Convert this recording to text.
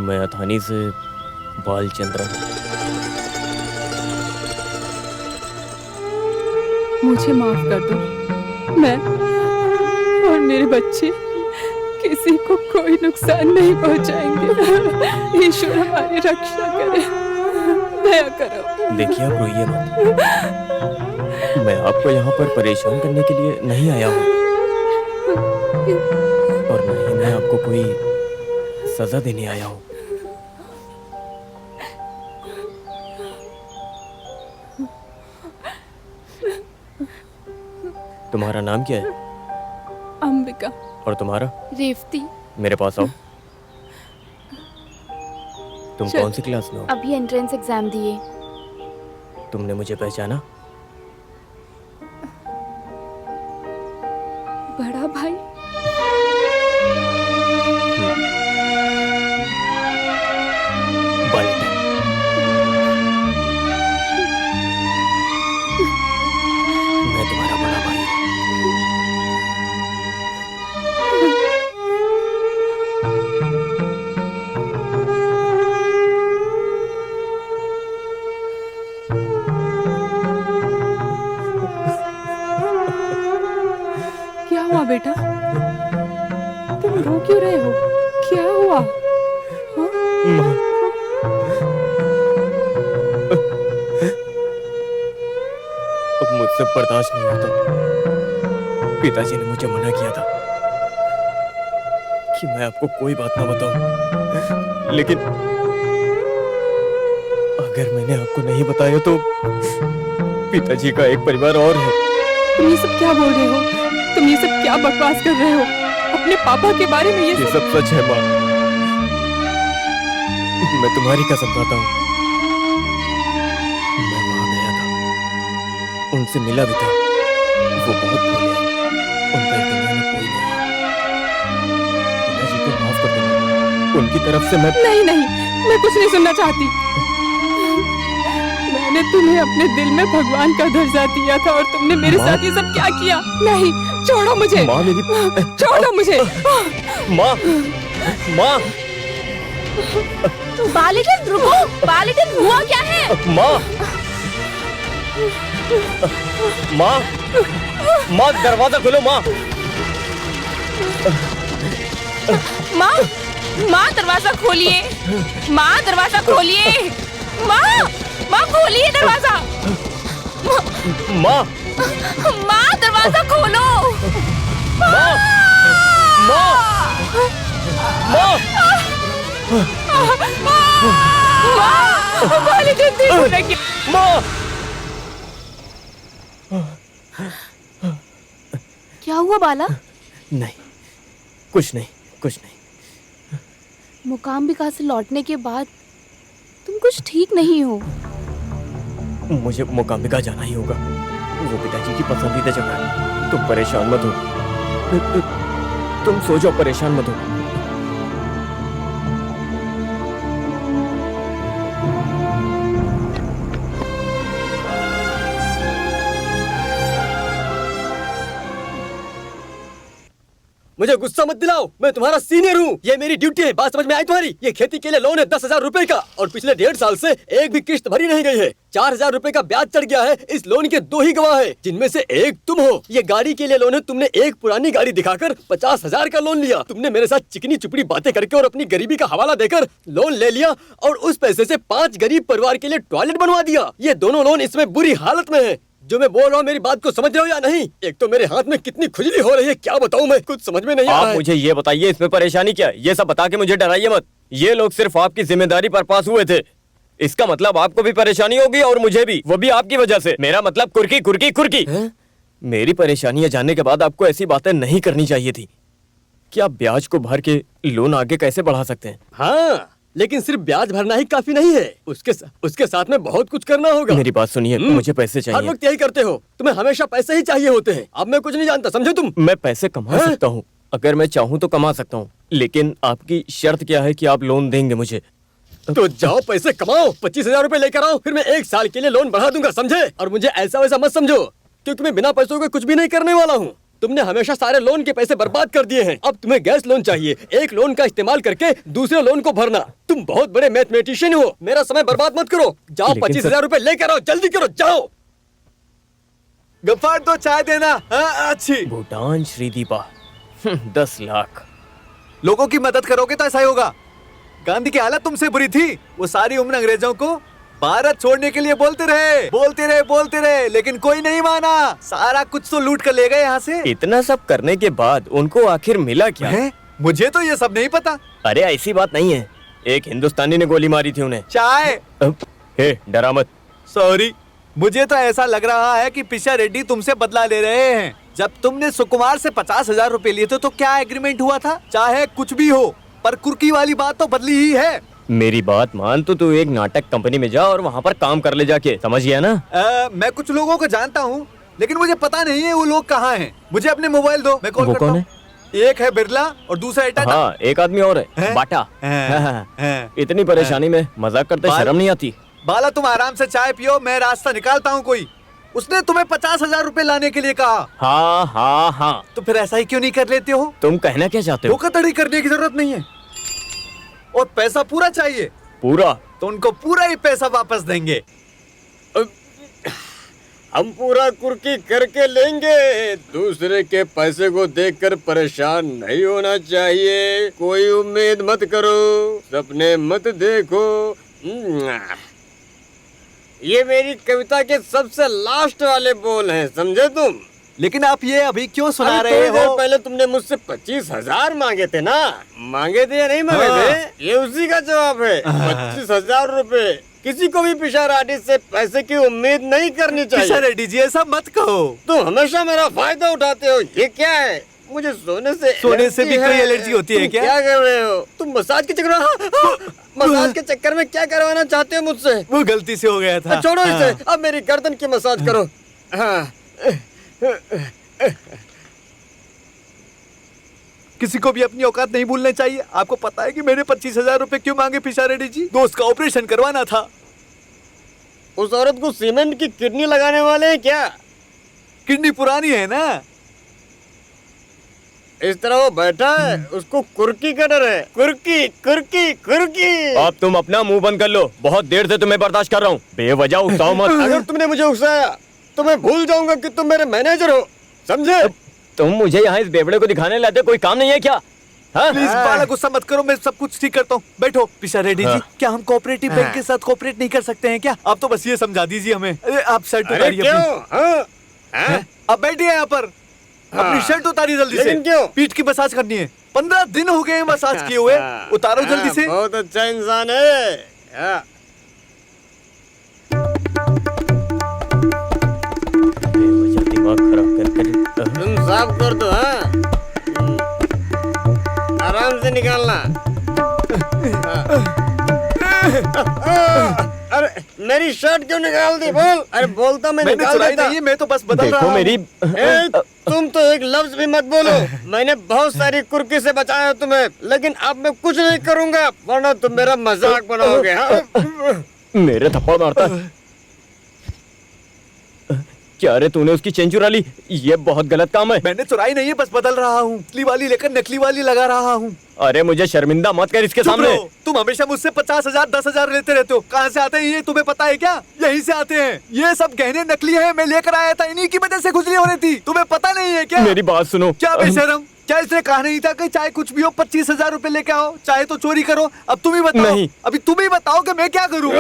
मैं अथानी से बालचंद्रन। मुझे माफ कर दो। मैं और मेरे बच्चे किसी को कोई नुकसान नहीं पहुंचाएंगे। ईश्वर हमारी रक्षा करे, दया करो। देखिए, आप रोइए मत। मैं आपको यहाँ पर परेशान करने के लिए नहीं आया हूँ, और न ही मैं आपको कोई सजा देने आया हूँ। तुम्हारा नाम क्या है? अंबिका। और तुम्हारा? रेवती। मेरे पास आओ। तुम कौन सी क्लास में हो? अभी एंट्रेंस एग्जाम दिए। तुमने मुझे पहचाना? बड़ा भाई। बालटन। मैं तुम्हारा बड़ा भाई हूँ। क्या हुआ बेटा? तुम रो क्यों रहे हो? क्या हुआ? माँ, अब मुझसे बर्दाश्त नहीं होता। पिताजी ने मुझे मना किया था कि मैं आपको कोई बात ना बताऊं, लेकिन अगर मैंने आपको नहीं बताया तो पिताजी का एक परिवार और है। तुम ये सब क्या बोल रहे हो? तुम ये सब क्या बकवास कर रहे हो? अपने पापा के बारे में ये सब सच है माँ। मैं तुम्हारी कसम खाता हूँ। मैं वहां गया था, उनसे मिला भी था। वो बहुत भोले हैं, उनका इस दुनिया में कोई नहीं है। पिताजी को माफ कर दो, उनकी तरफ से मैं नहीं नहीं, मैं कुछ नहीं सुनना चाहती। मैंने तुम्हें अपने दिल में भगवान का दर्जा दिया था और तुमने मेरे साथ ये सब क्या किया? नहीं, छोड़ो मुझे। माँ मेरी छोड़ो मुझे। माँ, माँ, बालिटन रुको। बालिटन हुआ क्या है? माँ, माँ, माँ दरवाजा खोलो माँ। माँ, माँ दरवाजा खोलिए। माँ दरवाजा खोलिए। माँ, माँ खोलिए दरवाजा। माँ, माँ दरवाजा खोलो। माँ, माँ, माँ, माँ, बालिटन ठीक हो रही है। माँ। क्या हुआ बाला? नहीं, कुछ नहीं, कुछ नहीं। मुकाम्बिका से लौटने के बाद तुम कुछ ठीक नहीं हो। मुझे मोकाम्बिका जाना ही होगा। वो पिताजी की पसंदीदा जगह है। तुम परेशान मत हो। तुम सो जाओ, परेशान मत हो। मुझे गुस्सा मत दिलाओ, मैं तुम्हारा सीनियर हूँ। ये मेरी ड्यूटी है। बात समझ में आई तुम्हारी? ये खेती के लिए लोन है 10,000 रुपए का, और पिछले 1.5 साल से एक भी किश्त भरी नहीं गई है। 4,000 रुपए का ब्याज चढ़ गया है। इस लोन के 2 ही गवाह हैं, जिनमें से एक तुम हो। ये गाड़ी के लिए लोन है। तुमने एक पुरानी गाड़ी दिखाकर 50,000 का लोन लिया। तुमने मेरे साथ चिकनी चुपड़ी बातें करके और अपनी गरीबी का हवाला देकर लोन ले लिया, और उस पैसे से 5 गरीब परिवार के लिए टॉयलेट बनवा दिया। ये दोनों लोन इसमें बुरी हालत में है। जो मैं बोल रहा हूँ, मेरी बात को समझ रहे हो या नहीं? एक तो मेरे हाथ में कितनी खुजली हो रही है, क्या बताऊँ मैं, कुछ समझ में नहीं आ रहा है। आप मुझे ये बताइए, इसमें परेशानी क्या है? ये सब बता के मुझे डराइए मत। ये लोग सिर्फ आपकी जिम्मेदारी पर पास हुए थे। इसका मतलब आपको भी परेशानी होगी और मुझे भी, वो भी आपकी वजह से। मेरा मतलब कुर्की कुर्की कुर्की। मेरी परेशानियां जानने के बाद आपको ऐसी बातें नहीं करनी चाहिए थी। क्या ब्याज को भर के लोन आगे कैसे बढ़ा सकते हैं? हाँ, लेकिन सिर्फ ब्याज भरना ही काफी नहीं है। उसके साथ में बहुत कुछ करना होगा। मेरी बात सुनिए, मुझे पैसे हर चाहिए। वक्त यही करते हो, तुम्हें हमेशा पैसे ही चाहिए होते हैं। अब मैं कुछ नहीं जानता, समझे तुम? मैं पैसे कमा सकता हूँ, अगर मैं चाहूँ तो कमा सकता हूँ, लेकिन आपकी शर्त क्या है कि आप लोन देंगे मुझे? तो जाओ पैसे कमाओ, 25,000 रुपए लेकर आओ, फिर मैं 1 साल के लिए लोन बढ़ा दूंगा, समझे? और मुझे ऐसा वैसा मत समझो, क्योंकि मैं बिना पैसों के कुछ भी नहीं करने वाला हूँ। तुमने हमेशा सारे लोन के पैसे बर्बाद कर दिए हैं। अब तुम्हें गैस लोन चाहिए, एक लोन का इस्तेमाल करके दूसरे लोन को भरना। तुम बहुत बड़े मैथमेटिशियन हो, मेरा समय बर्बाद मत करो। जाओ लेकिन 25,000 रुपए लेकर आओ, जल्दी करो, जाओ। गफ्फार तो चाय देना। हाँ, अच्छी। भूटान श्रीदीपा 10 लाख। लोगों की मदद करोगे तो ऐसा ही होगा। गांधी की हालत तुमसे बुरी थी, वो सारी उम्र अंग्रेजों को भारत छोड़ने के लिए बोलते रहे, लेकिन कोई नहीं माना। सारा कुछ तो लूट कर ले गए यहाँ से। इतना सब करने के बाद उनको आखिर मिला क्या? है? मुझे तो ये सब नहीं पता। अरे ऐसी बात नहीं है, एक हिंदुस्तानी ने गोली मारी थी उन्हें। चाय। हे डरा मत। सॉरी, मुझे तो ऐसा लग रहा है कि पिशा रेड्डी तुमसे बदला ले रहे हैं। जब तुमने सुकुमार से 50,000 रुपए लिए थे तो क्या एग्रीमेंट हुआ था? चाहे कुछ भी हो, पर कुर्की वाली बात तो बदली ही है। मेरी बात मान तो तू एक नाटक कंपनी में जा और वहाँ पर काम कर ले जाके, समझ गया ना? मैं कुछ लोगों को जानता हूँ, लेकिन मुझे पता नहीं है वो लोग कहाँ हैं। मुझे अपने मोबाइल दो, मैं कॉल वो करता कौन हूँ। एक है बिरला और दूसरा है टाटा। हाँ, एक आदमी और है, हैं? बाटा। हैं? इतनी परेशानी में मजाक करते बाल- शर्म नहीं आती? बाला, तुम आराम से चाय पियो, मैं रास्ता निकालता हूँ कोई। उसने तुम्हें 50,000 रुपए लाने के लिए कहा। हाँ हाँ हाँ, तो फिर ऐसा ही क्यों नहीं कर लेते हो? तुम कहना क्या चाहते हो? धोखाधड़ी करने की जरूरत नहीं है, और पैसा पूरा चाहिए पूरा? तो उनको पूरा ही पैसा वापस देंगे। हम पूरा कुर्की करके लेंगे। दूसरे के पैसे को देखकर परेशान नहीं होना चाहिए। कोई उम्मीद मत करो, सपने मत देखो। ये मेरी कविता के सबसे लास्ट वाले बोल हैं, समझे तुम? लेकिन आप ये अभी क्यों सुना अरे रहे थोड़ी देर हो? पहले तुमने मुझसे 25,000 मांगे थे ना? मांगे थे या नहीं मांगे हाँ। थे? ये उसी का जवाब है। 25,000 रुपए। किसी को भी पिशा रेड्डी से पैसे की उम्मीद नहीं करनी पिशा चाहिए। रेड्डी जी, ऐसा मत कहो। तुम हमेशा मेरा फायदा उठाते हो। ये क्या है? मुझे सोने से भी कोई एलर्जी होती है तुम क्या? क्या कर रहे हो? तुम मसाज के चक्कर मसाज के चक्कर में क्या करवाना चाहते हो मुझसे? वो गलती से हो गया था। छोड़ो इसे, हाँ। अब मेरी गर्दन की मसाज करो। हाँ। किसी को भी अपनी औकात नहीं भूलनी चाहिए। आपको पता है कि मैंने 25,000 रुपए क्यों मांगे पिशा रेड्डी जी? दोस्त का ऑपरेशन करवाना था। उस औरत को सीमेंट की किडनी लगाने वाले हैं क्या? किडनी पुरानी है ना। इस तरह वो बैठा है, उसको कुर्की का डर है। कुर्की कुर्की कुर्की। अब तुम अपना मुंह बंद कर लो, बहुत देर से तुम्हें बर्दाश्त कर रहा हूँ। बेवजह उकसाओ मत। अगर तुमने मुझे उकसाया तो मैं भूल जाऊंगा कि तुम मेरे मैनेजर हो, समझे? तुम मुझे यहाँ इस बेवड़े को दिखाने लाते, कोई काम नहीं है क्या? हाँ? प्लीज बाला, गुस्सा मत करो, मैं सब कुछ ठीक करता हूँ। बैठो। पिशा रेड्डी जी, क्या हम कोऑपरेटिव बैंक के साथ कोऑपरेट नहीं कर सकते हैं क्या? आप तो बस ये समझा दीजिए हमें। अरे आप शर्ट अरे उतारिए क्यों? अपनी। हाँ? हाँ? अब बैठिए यहाँ पर। अपनी शर्ट उतारिए जल्दी से। लेकिन क्यों? पीठ की मसाज करनी है। 15 दिन हो गए मसाज किए हुए। उतारो जल्दी से। बहुत अच्छा इंसान है। हाँ। बेवजह दिमाग खराब कर तुम साफ कर दो। हाँ, आराम से निकालना। अरे मेरी शर्ट क्यों निकाल दी? बोल। अरे बोलता मैं मैंने निकाल चुराई देता। नहीं है, मैं तो बस बदल रहा देखो हूँ। मेरी ए, तुम तो एक लफ्ज भी मत बोलो। मैंने बहुत सारी कुर्की से बचाया तुम्हें, लेकिन अब मैं कुछ नहीं करूंगा, वरना तुम मेरा मजाक बनाओगे। हाँ? मेरे थप्पड़ मारता है। क्या रे, तूने उसकी चेन चुरा ली? ये बहुत गलत काम है। मैंने चुराई नहीं है, बस बदल रहा हूँ। असली वाली लेकर नकली वाली लगा रहा हूँ। अरे मुझे शर्मिंदा मत कर इसके चुप सामने। रहो। तुम हमेशा मुझसे 50,000 10,000 लेते रहते हो। कहाँ से आते हैं ये तुम्हें पता है क्या? यहीं से आते हैं। ये सब गहने नकली हैं, मैं लेकर आया था, इन्हीं की वजह से खुजली हो रही थी। तुम्हें पता नहीं है क्या? मेरी बात सुनो। क्या बेशरम, क्या इसने कहा नहीं था कि चाहे कुछ भी हो 25,000 रुपए लेके आओ, चाहे तो चोरी करो? अब तुम ही बताओ। नहीं। अभी तुम ही बताओ कि मैं क्या करूँ?